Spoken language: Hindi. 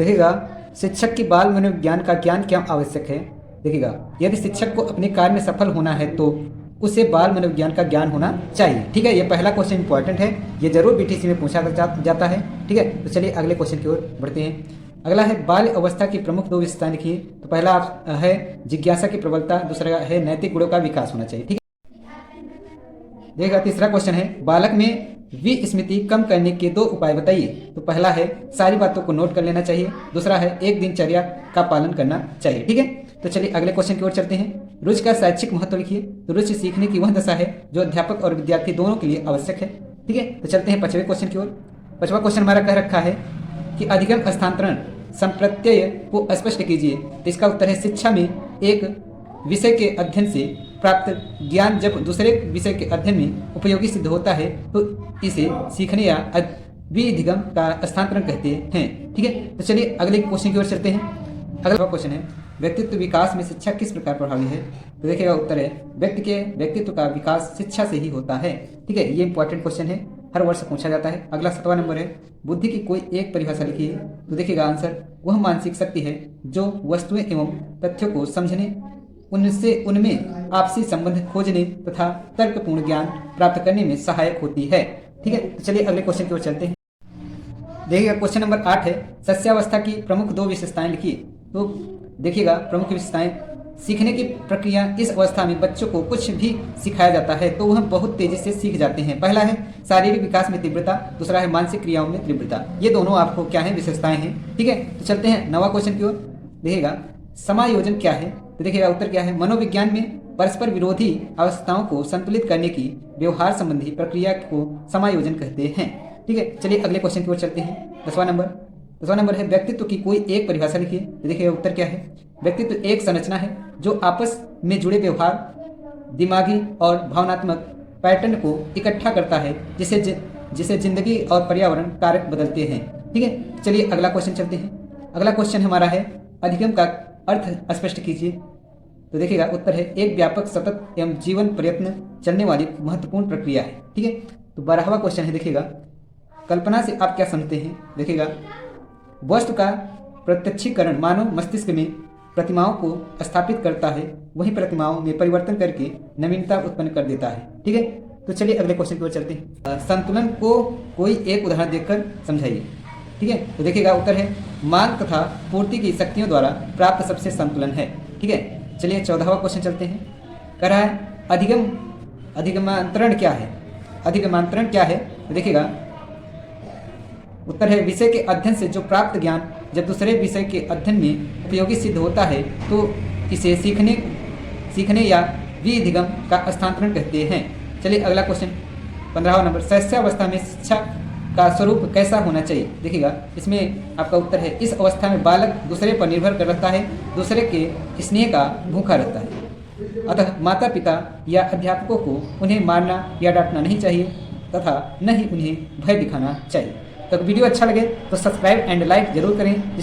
देखिएगा, शिक्षक की बाल मनोविज्ञान का ज्ञान क्या आवश्यक है। देखिएगा, यदि शिक्षक को अपने कार्य में सफल होना है तो उसे बाल मनोविज्ञान का ज्ञान होना चाहिए। ठीक है, ये पहला क्वेश्चन इंपॉर्टेंट है, ये जरूर बीटीसी में पूछा जाता है। ठीक है, तो चलिए अगले क्वेश्चन की ओर बढ़ते हैं। अगला है बाल्य अवस्था की प्रमुख 2 विशेषताएं लिखिए। तो पहला है जिज्ञासा की प्रबलता, दूसरा है नैतिक गुणों का विकास होना चाहिए। ठीक है, देखिएगा तीसरा क्वेश्चन है बालक में विस्मृति कम करने के 2 उपाय बताइए। तो पहला है सारी बातों को नोट कर लेना चाहिए, दूसरा है एक दिनचर्या का पालन करना चाहिए। ठीक है, तो चलिए अगले क्वेश्चन की ओर चलते हैं। रुचि का शैक्षिक महत्व लिखिए। तो रुचि सीखने की वह दशा है जो अध्यापक और विद्यार्थी दोनों के लिए आवश्यक है। ठीक है, तो चलते हैं 5वें क्वेश्चन की ओर। 5वां क्वेश्चन हमारा कह रखा है कि अधिगम स्थानांतरण संप्रत्यय को स्पष्ट कीजिए। तो इसका उत्तर है शिक्षा में एक विषय के अध्ययन से प्राप्त ज्ञान जब दूसरे विषय के अध्ययन में उपयोगी सिद्ध होता है तो इसे सीखने या विधिगम का स्थानांतरण कहते हैं। ठीक है, तो चलिए अगले क्वेश्चन की ओर चलते हैं। अगला क्वेश्चन है व्यक्तित्व विकास में शिक्षा किस प्रकार प्रभावी है। तो देखिएगा उत्तर है व्यक्ति के व्यक्तित्व का विकास शिक्षा से ही होता है। ठीक है, ये इंपॉर्टेंट क्वेश्चन है, हर वर्ष पूछा जाता है। अगला 7वां नंबर है बुद्धि की कोई एक परिभाषा लिखिए। तो देखिएगा आंसर वह मानसिक शक्ति है जो वस्तुएं एवं तथ्यों को समझने, उनमें आपसी संबंध खोजने तथा तर्कपूर्ण ज्ञान प्राप्त करने में सहायक होती है। ठीक है, तो चलिए अगले क्वेश्चन की ओर चलते हैं। देखिएगा क्वेश्चन नंबर 8 है सस्यावस्था की प्रमुख 2 विशेषताएं लिखिए। तो देखिएगा प्रमुख विशेषताएं, सीखने की प्रक्रिया इस अवस्था में बच्चों को कुछ भी सिखाया जाता है तो वह बहुत तेजी से सीख जाते हैं। पहला है शारीरिक विकास में तीव्रता, दूसरा है मानसिक क्रियाओं में तीव्रता। ये दोनों आपको क्या है विशेषताएं हैं। ठीक है, तो चलते हैं 9वां क्वेश्चन की ओर। देखिएगा समायोजन क्या है। तो देखिएगा उत्तर क्या है मनोविज्ञान में परस्पर विरोधी अवस्थाओं को संतुलित करने की व्यवहार संबंधी प्रक्रिया को समायोजन कहते हैं। ठीक है, चलिए अगले क्वेश्चन की ओर चलते हैं। 10वां नंबर है व्यक्तित्व की कोई एक परिभाषा लिखिए। तो देखिए उत्तर क्या है व्यक्तित्व एक संरचना है जो आपस में जुड़े व्यवहार, दिमागी और भावनात्मक पैटर्न को इकट्ठा करता है जिसे जिंदगी और पर्यावरण कारक बदलते हैं। ठीक है, चलिए अगला क्वेश्चन चलते हैं। अगला क्वेश्चन हमारा है अधिगम का अर्थ स्पष्ट कीजिए। तो देखिएगा उत्तर है एक व्यापक सतत एवं जीवन प्रयत्न चलने वाली महत्वपूर्ण प्रक्रिया है। ठीक है, तो 12वां क्वेश्चन है देखिएगा कल्पना से आप क्या समझते हैं। देखिएगा वस्तु का प्रत्यक्षीकरण मानव मस्तिष्क में प्रतिमाओं को स्थापित करता है, वही प्रतिमाओं में परिवर्तन करके नवीनता उत्पन्न कर देता है। ठीक है, तो चलिए अगले क्वेश्चन की ओर चलते हैं। संतुलन को कोई एक उदाहरण देकर समझाइए। ठीक है, तो देखिएगा उत्तर है मांग तथा पूर्ति की शक्तियों द्वारा प्राप्त सबसे संतुलन है। ठीक है, चलिए 14वां क्वेश्चन चलते हैं। कह रहा है अधिगमांतरण क्या है। अधिगमांतरण क्या है, तो देखिएगा उत्तर है विषय के अध्ययन से जो प्राप्त ज्ञान जब दूसरे विषय के अध्ययन में उपयोगी सिद्ध होता है तो इसे सीखने या विधिगम का स्थानांतरण कहते हैं। चलिए अगला क्वेश्चन 15वां नंबर शैशवावस्था में शिक्षा का स्वरूप कैसा होना चाहिए। देखिएगा इसमें आपका उत्तर है इस अवस्था में बालक दूसरे पर निर्भर कर रहता है, दूसरे के स्नेह का भूखा रहता है। अतः माता पिता या अध्यापकों को उन्हें मारना या डांटना नहीं चाहिए तथा न ही उन्हें भय दिखाना चाहिए। तो वीडियो अच्छा लगे तो सब्सक्राइब एंड लाइक जरूर करें।